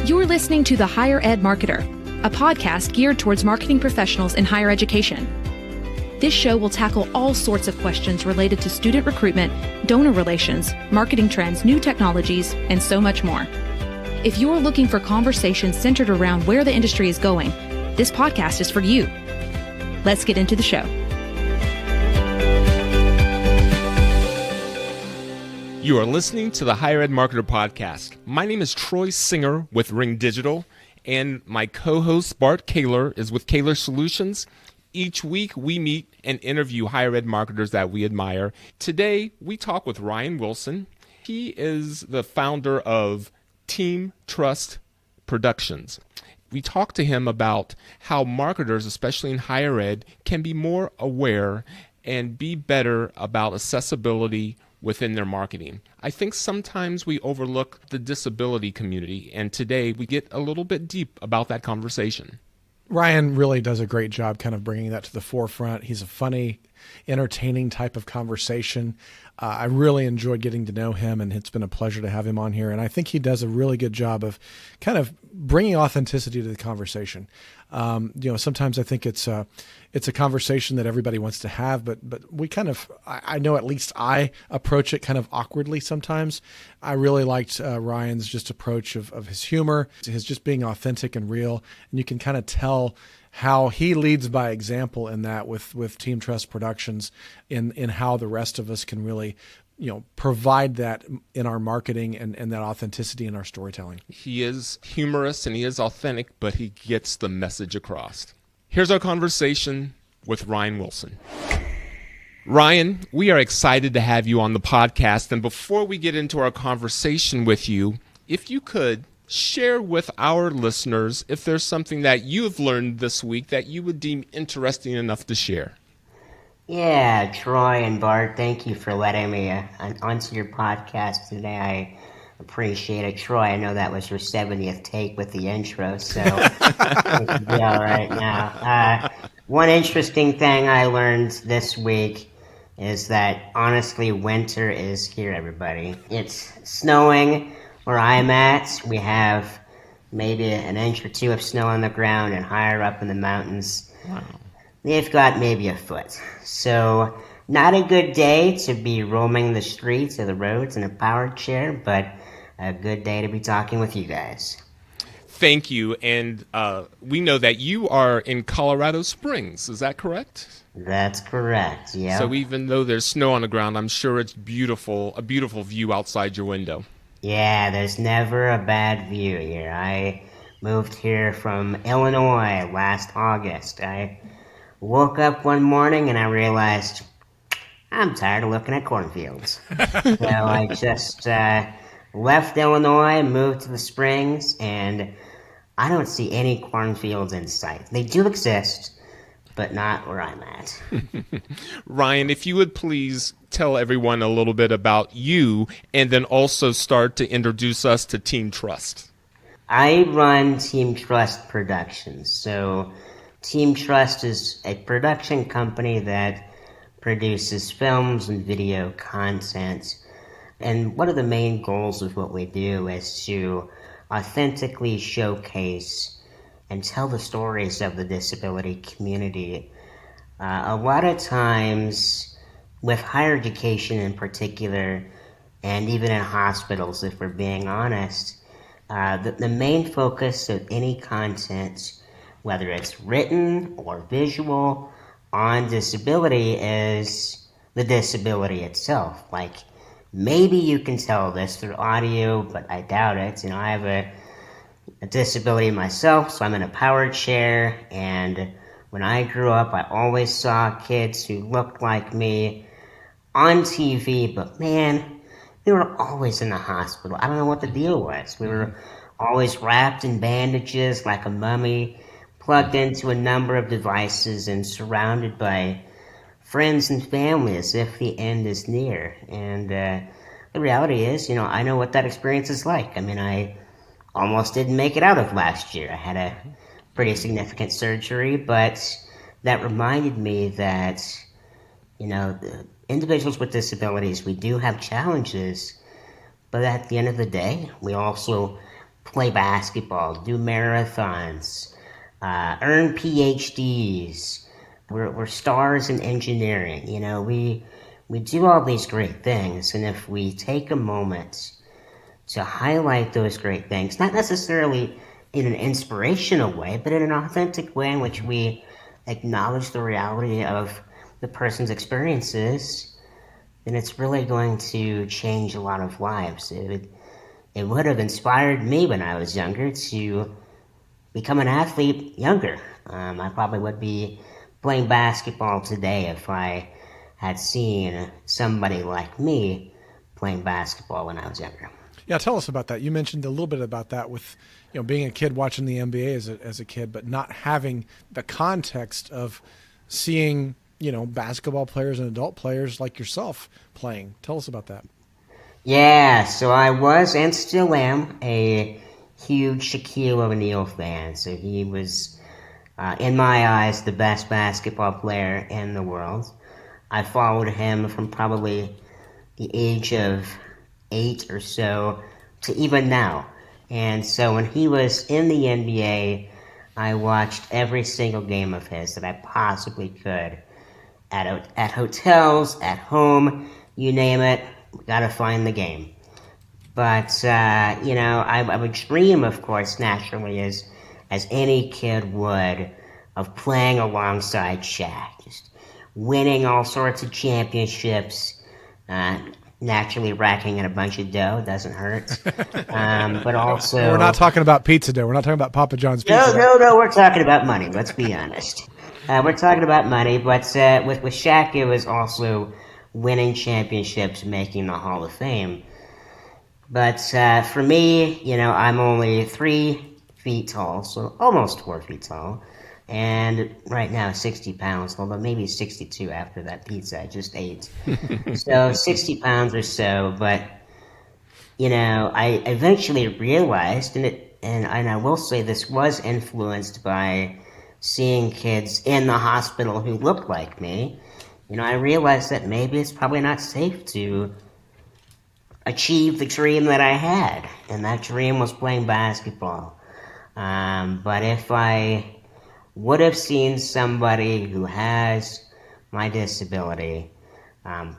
You're listening to The Higher Ed Marketer, a podcast geared towards marketing professionals in higher education. This show will tackle all sorts of questions related to student recruitment, donor relations, marketing trends, new technologies, and so much more. If you're looking for conversations centered around where the industry is going, this podcast is for you. Let's get into the show. You are listening to the Higher Ed Marketer Podcast. My name is Troy Singer with Ring Digital, and my co-host Bart Kaler is with Kaler Solutions. Each week, we meet and interview higher ed marketers that we admire. Today, we talk with Ryan Wilson. He is the founder of Team Trust Productions. We talk to him about how marketers, especially in higher ed, can be more aware and be better about accessibility within their marketing. I think sometimes we overlook the disability community, and today we get a little bit deep about that conversation. Ryan really does a great job kind of bringing that to the forefront. He's a funny, entertaining type of conversation. I really enjoyed getting to know him, and it's been a pleasure to have him on here. And I think he does a really good job of kind of bringing authenticity to the conversation. Sometimes I think it's a conversation that everybody wants to have, but we kind of, I know at least I approach it kind of awkwardly sometimes. I really liked Ryan's just approach of his humor, his just being authentic and real. And you can kind of tell how he leads by example in that with Team Trust Productions in how the rest of us can really, provide that in our marketing and that authenticity in our storytelling. He is humorous and he is authentic, but he gets the message across. Here's our conversation with Ryan Wilson. Ryan, we are excited to have you on the podcast. And before we get into our conversation with you, if you could share with our listeners if there's something that you have learned this week that you would deem interesting enough to share. Yeah, Troy and Bart, thank you for letting me onto your podcast today. I appreciate it. Troy, I know that was your 70th take with the intro, so we should be all right now. One interesting thing I learned this week is that, honestly, winter is here, everybody. It's snowing where I'm at. We have maybe an inch or two of snow on the ground, and higher up in the mountains, wow, they've got maybe a foot. So not a good day to be roaming the streets or the roads in a powered chair, but a good day to be talking with you guys. Thank you. And we know that you are in Colorado Springs. Is that correct? That's correct, yeah. So even though there's snow on the ground, I'm sure it's beautiful, a beautiful view outside your window. Yeah, there's never a bad view here. I moved here from Illinois last August. I woke up one morning and I realized I'm tired of looking at cornfields. So I just left Illinois, moved to the Springs, and I don't see any cornfields in sight. They do exist, but not where I'm at. Ryan, if you would please tell everyone a little bit about you and then also start to introduce us to Team Trust. I run Team Trust Productions. So Team Trust is a production company that produces films and video content. And one of the main goals of what we do is to authentically showcase and tell the stories of the disability community. A lot of times, with higher education in particular, and even in hospitals, if we're being honest, the main focus of any content, whether it's written or visual, on disability is the disability itself. Like, maybe you can tell this through audio, but I doubt it. I have a disability myself, so I'm in a powered chair, and when I grew up, I always saw kids who looked like me on TV, but man, we were always in the hospital. I don't know what the deal was. We were always wrapped in bandages like a mummy, plugged into a number of devices, and surrounded by friends and family as if the end is near. And the reality is, I know what that experience is like. I mean, I almost didn't make it out of last year. I had a pretty significant surgery, but that reminded me that, the individuals with disabilities, we do have challenges, but at the end of the day, we also play basketball, do marathons, earn PhDs. We're stars in engineering. You know, we do all these great things, and if we take a moment to highlight those great things, not necessarily in an inspirational way, but in an authentic way in which we acknowledge the reality of the person's experiences, then it's really going to change a lot of lives. It would have inspired me when I was younger to become an athlete younger. I probably would be playing basketball today if I had seen somebody like me playing basketball when I was younger. Yeah, tell us about that. You mentioned a little bit about that with, being a kid watching the NBA as a kid, but not having the context of seeing, basketball players and adult players like yourself playing. Tell us about that. Yeah, so I was and still am a huge Shaquille O'Neal fan. So he was, in my eyes, the best basketball player in the world. I followed him from probably the age of 8 or so to even now. And so when he was in the NBA, I watched every single game of his that I possibly could. At hotels, at home, you name it, we gotta find the game. But, I would dream, of course, naturally, as any kid would, of playing alongside Shaq, just winning all sorts of championships, naturally racking in a bunch of dough, doesn't hurt. But also... We're not talking about pizza dough. We're not talking about Papa John's pizza. No, we're talking about money, let's be honest. We're talking about money, but with Shaq, it was also winning championships, making the Hall of Fame. But for me, I'm only 3 feet tall, so almost 4 feet tall, and right now 60 pounds, although maybe 62 after that pizza I just ate. So 60 pounds or so, but, I eventually realized, and I will say this was influenced by seeing kids in the hospital who looked like me. I realized that maybe it's probably not safe to achieve the dream that I had, and that dream was playing basketball. But if I would have seen somebody who has my disability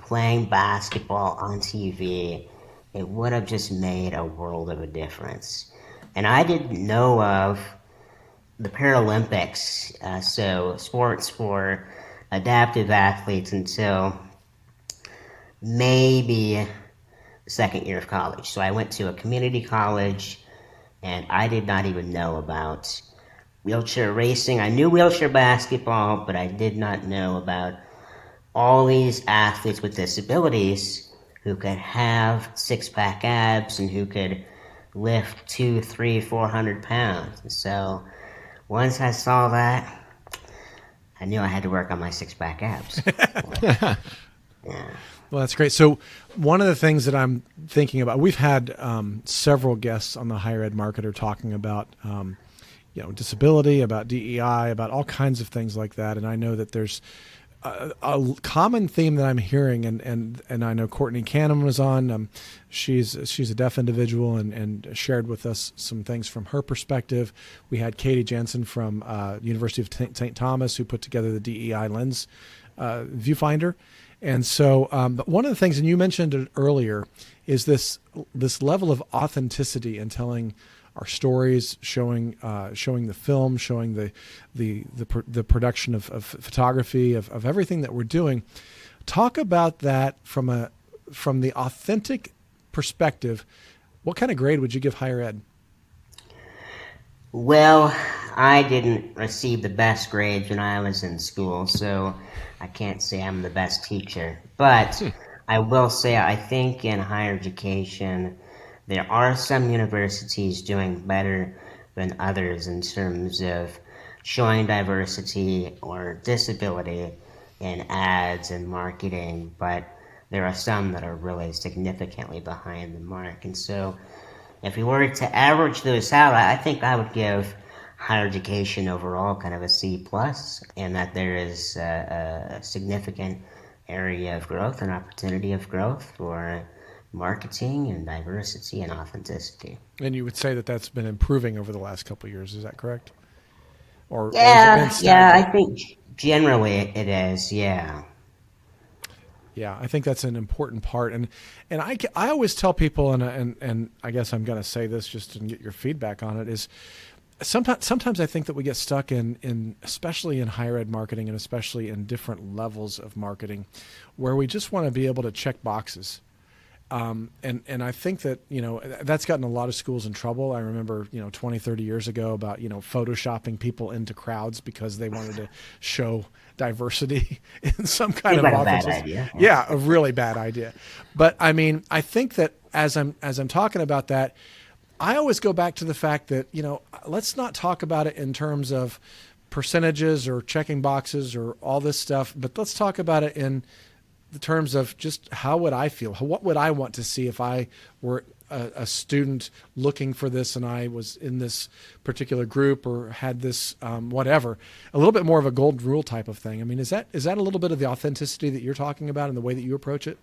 playing basketball on TV, it would have just made a world of a difference. And I didn't know of the Paralympics, so sports for adaptive athletes, until maybe second year of college. So I went to a community college, and I did not even know about wheelchair racing. I knew wheelchair basketball, but I did not know about all these athletes with disabilities who could have six-pack abs and who could lift 200, 300, 400 pounds. And so once I saw that, I knew I had to work on my six-pack abs. Yeah. Well, that's great. So one of the things that I'm thinking about, we've had several guests on the Higher Ed Marketer talking about, disability, about DEI, about all kinds of things like that. And I know that there's a common theme that I'm hearing, and I know Courtney Canham was on. She's a deaf individual and shared with us some things from her perspective. We had Katie Jensen from University of St. Thomas, who put together the DEI Lens viewfinder. And so, but one of the things, and you mentioned it earlier, is this level of authenticity in telling our stories, showing the film, showing the production of photography, of everything that we're doing. Talk about that from the authentic perspective. What kind of grade would you give higher ed? Well, I didn't receive the best grades when I was in school, so I can't say I'm the best teacher. But I will say I think in higher education, there are some universities doing better than others in terms of showing diversity or disability in ads and marketing, but there are some that are really significantly behind the mark. And so if we were to average those out, I think I would give higher education overall kind of a C+, and that there is a significant area of growth and opportunity of growth for marketing and diversity and authenticity. And you would say that that's been improving over the last couple of years. Is that correct? Or has it been Yeah, I stagnant? think generally it is, yeah. Yeah, I think that's an important part, and I always tell people, and I guess I'm going to say this just to get your feedback on it, is sometimes I think that we get stuck in especially in higher ed marketing and especially in different levels of marketing, where we just want to be able to check boxes. And I think that, that's gotten a lot of schools in trouble. I remember, 20, 30 years ago about, photoshopping people into crowds because they wanted to show diversity in some kind Seems of like a office. bad idea. Yeah, a really bad idea. But I mean, I think that as I'm talking about that, I always go back to the fact that, let's not talk about it in terms of percentages or checking boxes or all this stuff, but let's talk about it in the terms of just how would I feel? What would I want to see if I were a student looking for this and I was in this particular group or had this whatever? A little bit more of a golden rule type of thing. I mean, is that a little bit of the authenticity that you're talking about and the way that you approach it?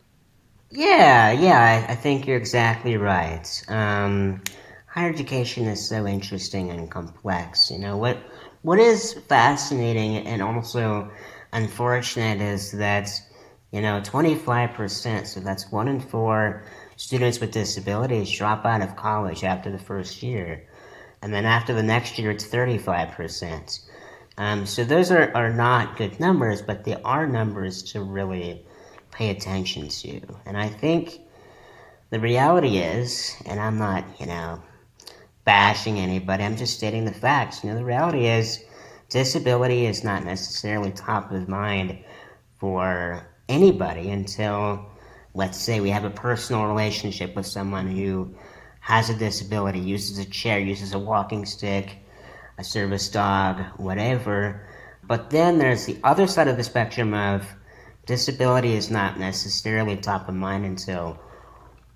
Yeah, I think you're exactly right. Higher education is so interesting and complex. What is fascinating and also unfortunate is that 25%, so that's 1 in 4 students with disabilities drop out of college after the first year. And then after the next year, it's 35%. So those are not good numbers, but they are numbers to really pay attention to. And I think the reality is, and I'm not, bashing anybody, I'm just stating the facts. The reality is disability is not necessarily top of mind for anybody until, let's say, we have a personal relationship with someone who has a disability, uses a chair, uses a walking stick, a service dog, whatever. But then there's the other side of the spectrum of disability is not necessarily top of mind until,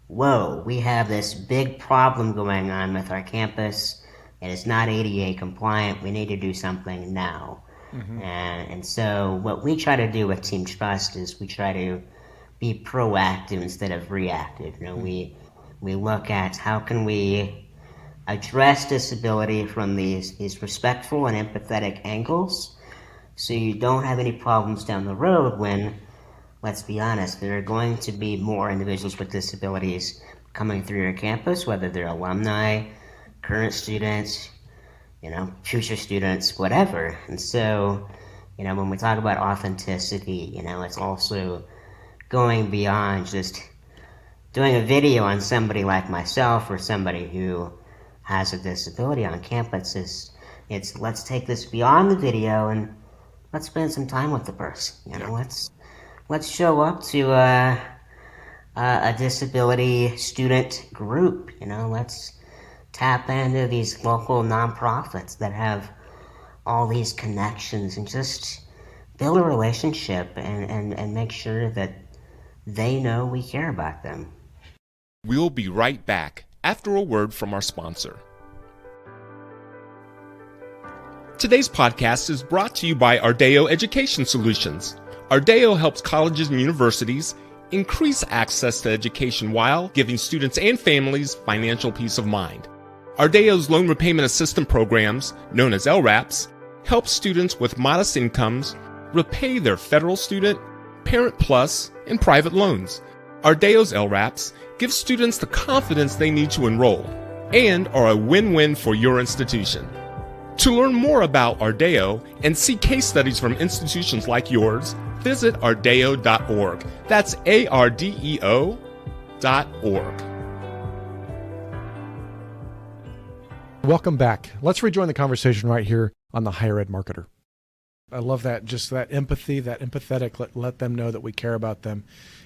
whoa, we have this big problem going on with our campus. It is not ADA compliant. We need to do something now. Mm-hmm. And so what we try to do with Team Trust is we try to be proactive instead of reactive. We look at how can we address disability from these respectful and empathetic angles so you don't have any problems down the road when, let's be honest, there are going to be more individuals with disabilities coming through your campus, whether they're alumni, current students, future students, whatever. And so, when we talk about authenticity, it's also going beyond just doing a video on somebody like myself or somebody who has a disability on campus. It's let's take this beyond the video and let's spend some time with the person. Let's show up to a disability student group. Let's tap into these local nonprofits that have all these connections and just build a relationship and make sure that they know we care about them. We'll be right back after a word from our sponsor. Today's podcast is brought to you by Ardeo Education Solutions. Ardeo helps colleges and universities increase access to education while giving students and families financial peace of mind. Ardeo's loan repayment assistance programs, known as LRAPs, help students with modest incomes repay their federal student, Parent Plus, and private loans. Ardeo's LRAPs give students the confidence they need to enroll and are a win-win for your institution. To learn more about Ardeo and see case studies from institutions like yours, visit ardeo.org. That's ARDEO.org. Welcome back. Let's rejoin the conversation right here on the Higher Ed Marketer. I love that, just that empathy, that empathetic, let them know that we care about them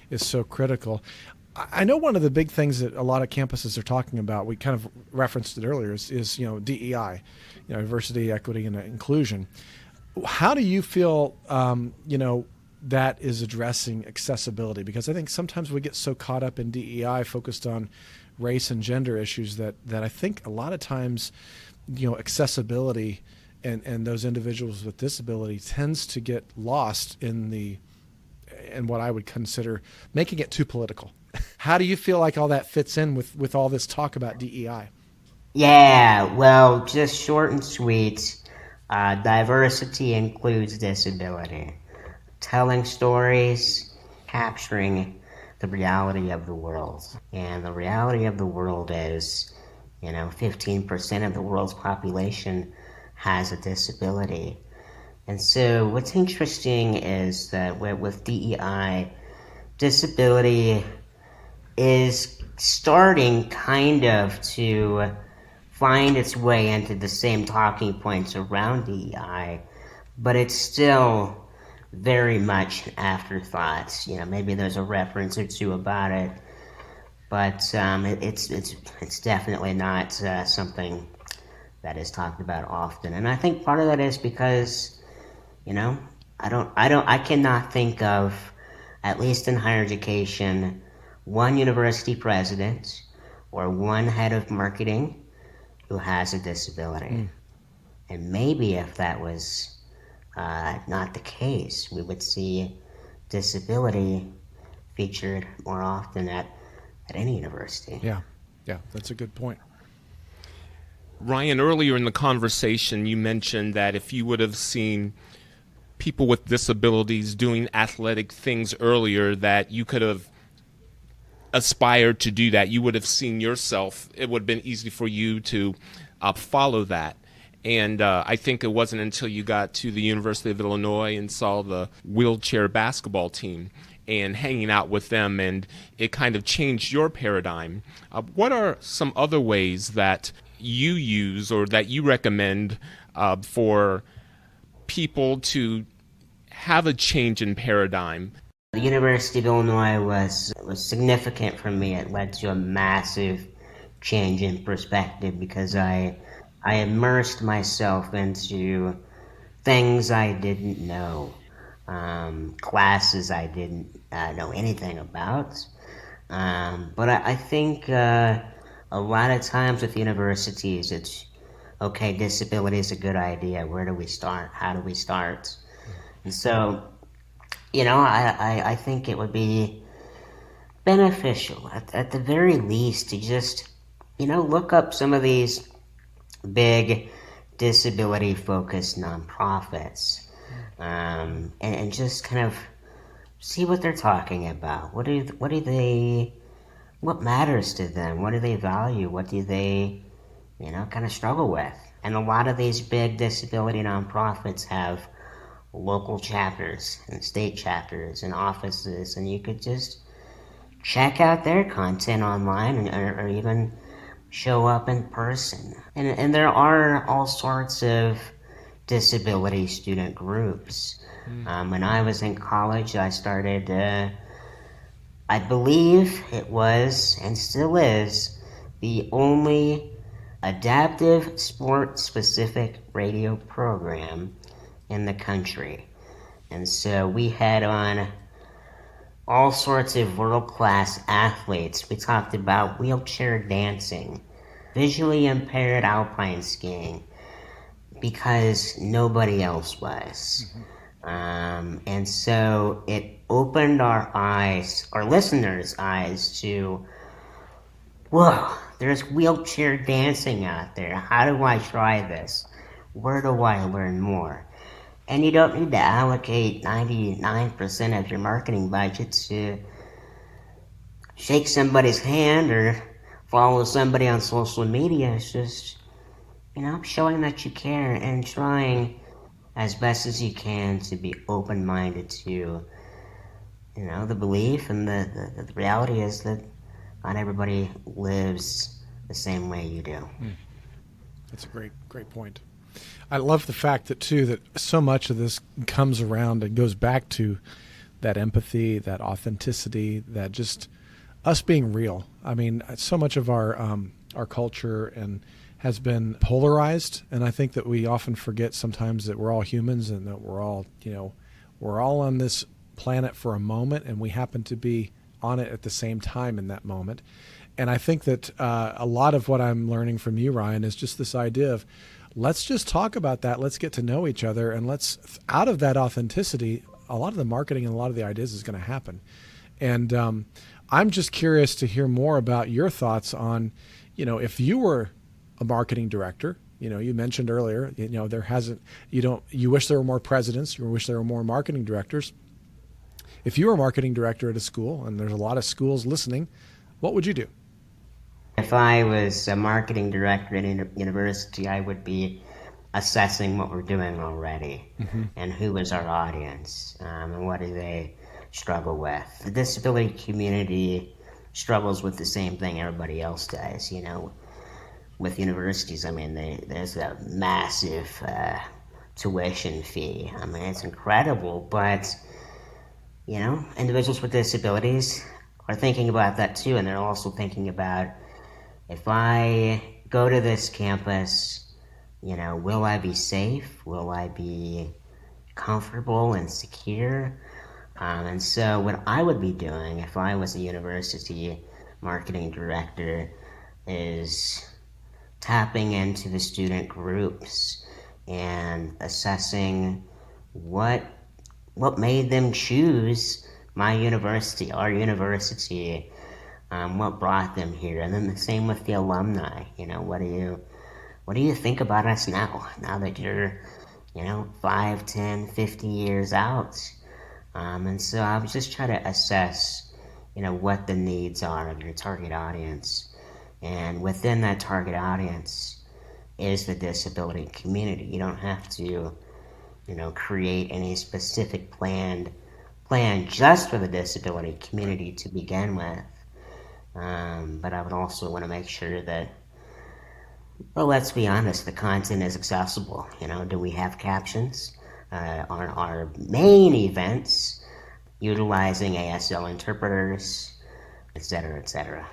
is so critical. I know one of the big things that a lot of campuses are talking about, we kind of referenced it earlier, is DEI, diversity, equity, and inclusion. How do you feel, that is addressing accessibility? Because I think sometimes we get so caught up in DEI, focused on race and gender issues, that I think a lot of times, accessibility and those individuals with disability tends to get lost in what I would consider making it too political. How do you feel like all that fits in with all this talk about DEI? Yeah, well, just short and sweet. Diversity includes disability. Telling stories, capturing the reality of the world. And the reality of the world is, 15% of the world's population has a disability. And so what's interesting is that with DEI, disability is starting kind of to find its way into the same talking points around DEI, but it's still very much an afterthought. Maybe there's a reference or two about it, but it's definitely not something that is talked about often. And I think part of that is because, I cannot think of, at least in higher education, one university president or one head of marketing who has a disability. And maybe if that was not the case, we would see disability featured more often at any university. Yeah, that's a good point. Ryan, earlier in the conversation, you mentioned that if you would have seen people with disabilities doing athletic things earlier, that you could have aspired to do that. You would have seen yourself. It would have been easy for you to follow that. And I think it wasn't until you got to the University of Illinois and saw the wheelchair basketball team and hanging out with them, and it kind of changed your paradigm. What are some other ways that you use or that you recommend for people to have a change in paradigm? The University of Illinois was significant for me. It led to a massive change in perspective because I immersed myself into things I didn't know, classes I didn't know anything about. But I think a lot of times with universities, it's, okay, disability is a good idea. Where do we start? How do we start? And so, I think it would be beneficial at the very least to just, look up some of these big disability-focused nonprofits, and just kind of see what they're talking about. What matters to them? What do they value? What do they, kind of struggle with? And a lot of these big disability nonprofits have local chapters and state chapters and offices, and you could just check out their content online or even show up in person. And there are all sorts of disability student groups. When I was in college, I started, I believe it was and still is the only adaptive sport-specific radio program in the country. And so we had on all sorts of world-class athletes. We talked about wheelchair dancing, visually impaired alpine skiing, because nobody else was. And so it opened our eyes, our listeners' eyes, to, whoa, there's wheelchair dancing out there. How do I try this? Where do I learn more? And you don't need to allocate 99% of your marketing budget to shake somebody's hand or follow somebody on social media. It's just, showing that you care and trying as best as you can to be open-minded to, the belief and the reality is that not everybody lives the same way you do. That's a great point. I love the fact that so much of this comes around and goes back to that empathy, that authenticity, that just us being real. I mean, so much of our culture and has been polarized, and I think that we often forget sometimes that we're all humans and that we're all on this planet for a moment, and we happen to be on it at the same time in that moment. And I think that a lot of what I'm learning from you, Ryan, is just this idea of, let's just talk about that. Let's get to know each other. And out of that authenticity, a lot of the marketing and a lot of the ideas is going to happen. And I'm just curious to hear more about your thoughts on, if you were a marketing director. You mentioned earlier, you wish there were more presidents, you wish there were more marketing directors. If you were a marketing director at a school, and there's a lot of schools listening, what would you do? If I was a marketing director at a university, I would be assessing what we're doing already, and who is our audience, and what do they struggle with. The disability community struggles with the same thing everybody else does. With universities, there's a massive tuition fee. It's incredible, but individuals with disabilities are thinking about that too, and they're also thinking about, if I go to this campus, will I be safe? Will I be comfortable and secure? And so what I would be doing if I was a university marketing director is tapping into the student groups and assessing what made them choose my university, our university, what brought them here. And then the same with the alumni. What do you think about us now that you're 5, 10, 50 years out? And so I was just trying to assess what the needs are of your target audience, and within that target audience is the disability community. You don't have to create any specific plan just for the disability community to begin with. But I would also want to make sure that, well, let's be honest, the content is accessible. Do we have captions? Are our main events utilizing ASL interpreters, et cetera, et cetera?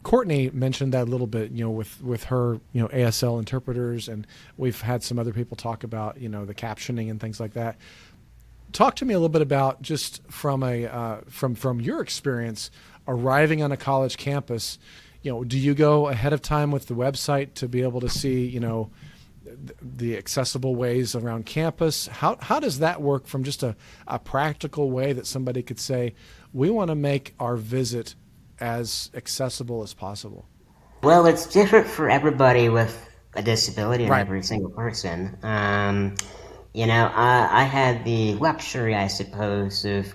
Courtney mentioned that a little bit, with her, ASL interpreters, and we've had some other people talk about, the captioning and things like that. Talk to me a little bit about, just from from your experience arriving on a college campus. Do you go ahead of time with the website to be able to see, the accessible ways around campus? How does that work from just a practical way that somebody could say, we want to make our visit as accessible as possible? Well, it's different for everybody with a disability, and Right. every single person. I had the luxury, I suppose, of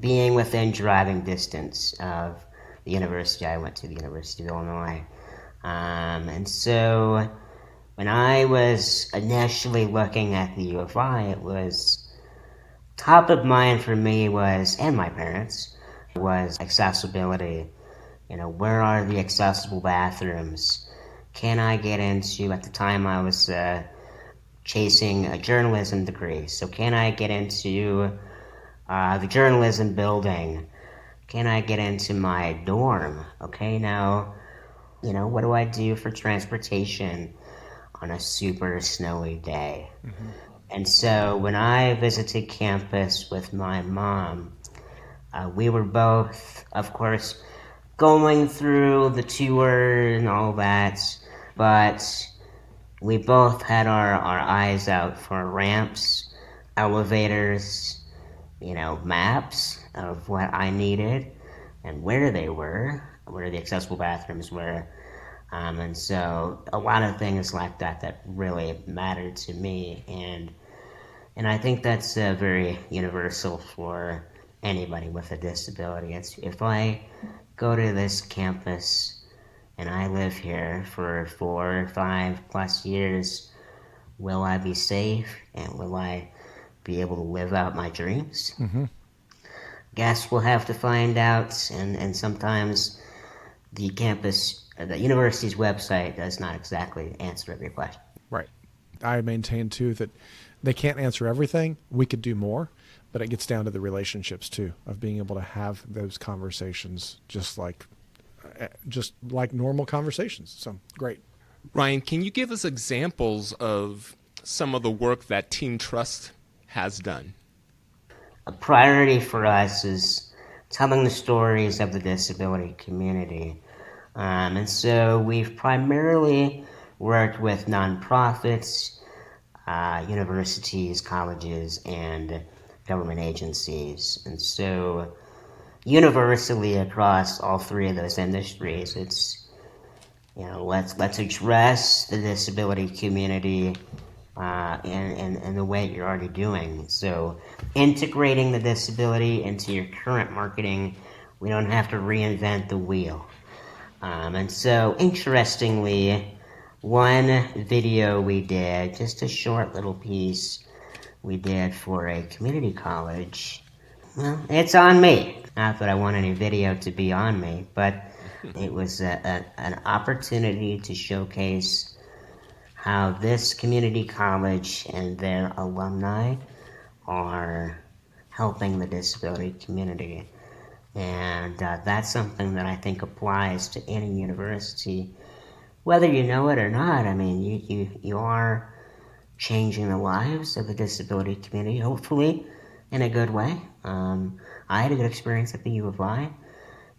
being within driving distance of the university I went to, the University of Illinois. And so when I was initially looking at the U of I, it was top of mind for me and my parents, was accessibility. Where are the accessible bathrooms? Can I get into, at the time I was chasing a journalism degree, so can I get into the journalism building? Can I get into my dorm? Okay, now, what do I do for transportation on a super snowy day? And so when I visited campus with my mom, we were both, of course, going through the tour and all that, but we both had our eyes out for ramps, elevators, maps of what I needed and where they were, where the accessible bathrooms were. And so a lot of things like that really mattered to me. And I think that's very universal for anybody with a disability. It's, if I go to this campus and I live here for 4 or 5 plus years, will I be safe, and will I be able to live out my dreams? Guess we'll have to find out, and sometimes the university's website does not exactly answer every question. Right. I maintain too that they can't answer everything. We could do more, but it gets down to the relationships too, of being able to have those conversations just like normal conversations. So great. Ryan, can you give us examples of some of the work that Team Trust has done? A priority for us is telling the stories of the disability community. And so we've primarily worked with nonprofits, universities, colleges, and government agencies. And so universally across all three of those industries. It's, let's address the disability community in the way you're already doing. So integrating the disability into your current marketing, we don't have to reinvent the wheel. And so, interestingly, one video we did, just a short little piece we did for a community college, well, it's on me. Not that I want any video to be on me, but it was an opportunity to showcase how this community college and their alumni are helping the disability community. And that's something that I think applies to any university, whether you know it or not. I mean, you are changing the lives of the disability community, hopefully in a good way. I had a good experience at the U of I,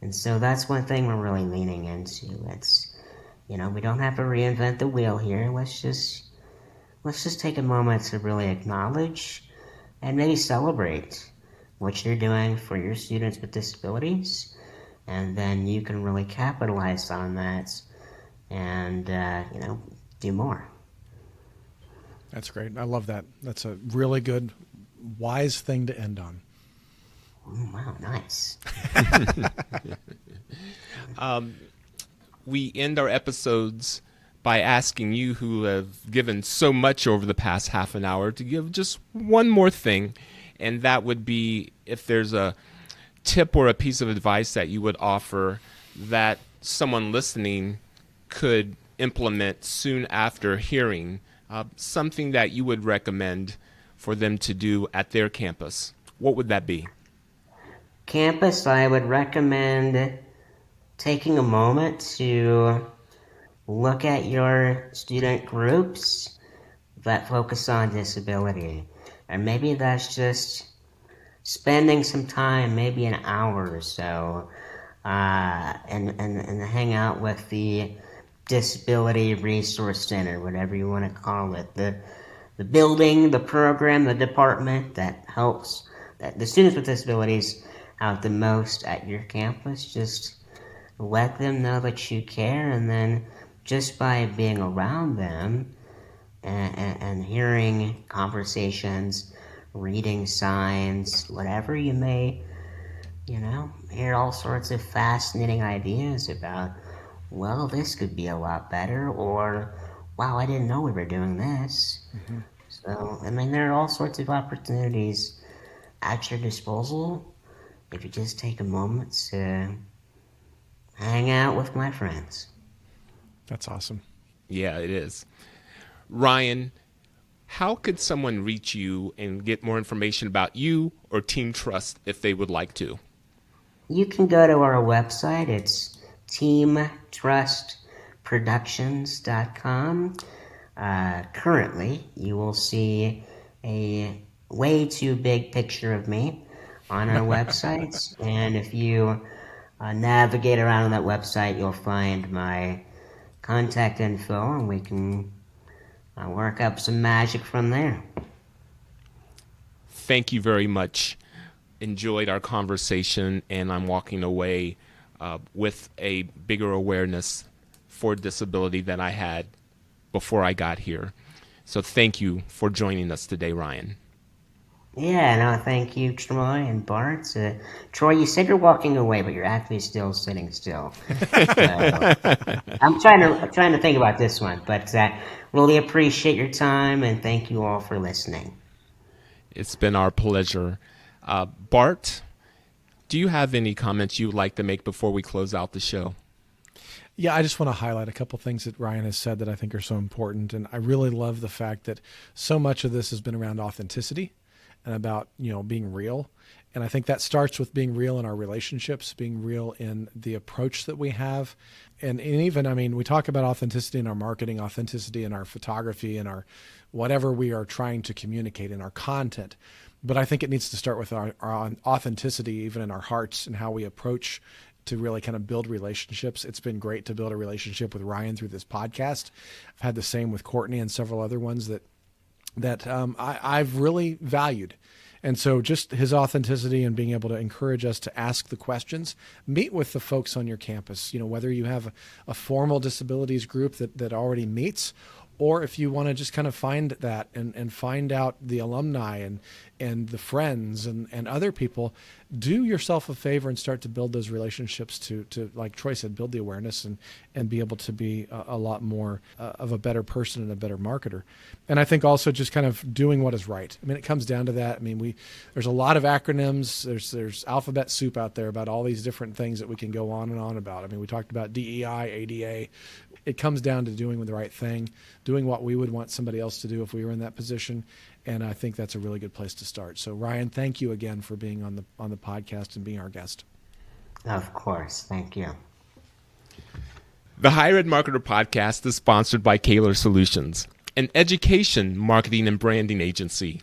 and so that's one thing we're really leaning into. It's, we don't have to reinvent the wheel here. Let's just take a moment to really acknowledge and maybe celebrate what you're doing for your students with disabilities, and then you can really capitalize on that and, do more. That's great. I love that. That's a really good, wise thing to end on. Wow, nice. We end our episodes by asking you, who have given so much over the past half an hour, to give just one more thing. And that would be if there's a tip or a piece of advice that you would offer that someone listening could implement soon after hearing, something that you would recommend for them to do at their campus. What would that be? Campus, I would recommend taking a moment to look at your student groups that focus on disability. And maybe that's just spending some time, maybe an hour or so, and hang out with the Disability Resource Center, whatever you want to call it. The building, the program, the department that helps the students with disabilities out the most at your campus. Just let them know that you care, and then just by being around them, and hearing conversations, reading signs, whatever you may, hear all sorts of fascinating ideas about, well, this could be a lot better, or, wow, I didn't know we were doing this. Mm-hmm. So, there are all sorts of opportunities at your disposal if you just take a moment to hang out with my friends. That's awesome. Yeah, it is. Ryan, how could someone reach you and get more information about you or Team Trust if they would like to? You can go to our website. It's teamtrustproductions.com. Currently, you will see a way too big picture of me on our website. And if you navigate around on that website, you'll find my contact info, and we can work up some magic from there. Thank you very much. Enjoyed our conversation, and I'm walking away with a bigger awareness for disability than I had before I got here. So thank you for joining us today, Ryan. Yeah, no, thank you, Troy and Bart. Troy, you said you're walking away, but you're actually still sitting still. I'm trying to think about this one, but really appreciate your time, and thank you all for listening. It's been our pleasure. Bart, do you have any comments you would like to make before we close out the show? Yeah, I just want to highlight a couple things that Ryan has said that I think are so important. And I really love the fact that so much of this has been around authenticity and about, being real. And I think that starts with being real in our relationships, being real in the approach that we have. And even, we talk about authenticity in our marketing, authenticity in our photography, and our whatever we are trying to communicate in our content. But I think it needs to start with our authenticity, even in our hearts, and how we approach to really kind of build relationships. It's been great to build a relationship with Ryan through this podcast. I've had the same with Courtney and several other ones that I've really valued. And so just his authenticity and being able to encourage us to ask the questions, meet with the folks on your campus, whether you have a formal disabilities group that already meets, or if you want to just kind of find that and find out the alumni and the friends and other people, do yourself a favor and start to build those relationships to like Troy said, build the awareness and be able to be a lot more of a better person and a better marketer. And I think also just kind of doing what is right. I mean, it comes down to that. I mean, there's a lot of acronyms. There's alphabet soup out there about all these different things that we can go on and on about. I mean, we talked about DEI, ADA. It comes down to doing the right thing, doing what we would want somebody else to do if we were in that position. And I think that's a really good place to start. So Ryan, thank you again for being on the podcast and being our guest. Of course. Thank you. The Higher Ed Marketer podcast is sponsored by Kaler Solutions, an education, marketing, and branding agency,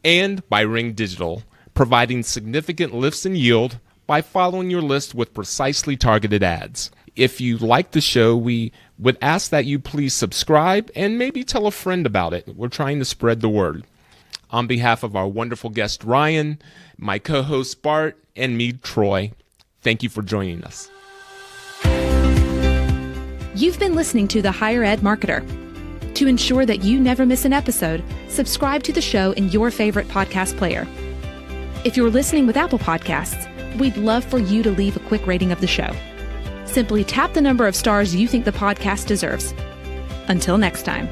and by Ring Digital, providing significant lifts in yield by following your list with precisely targeted ads. If you like the show, we would ask that you please subscribe and maybe tell a friend about it. We're trying to spread the word. On behalf of our wonderful guest, Ryan, my co-host, Bart, and me, Troy, thank you for joining us. You've been listening to The Higher Ed Marketer. To ensure that you never miss an episode, subscribe to the show in your favorite podcast player. If you're listening with Apple Podcasts, we'd love for you to leave a quick rating of the show. Simply tap the number of stars you think the podcast deserves. Until next time.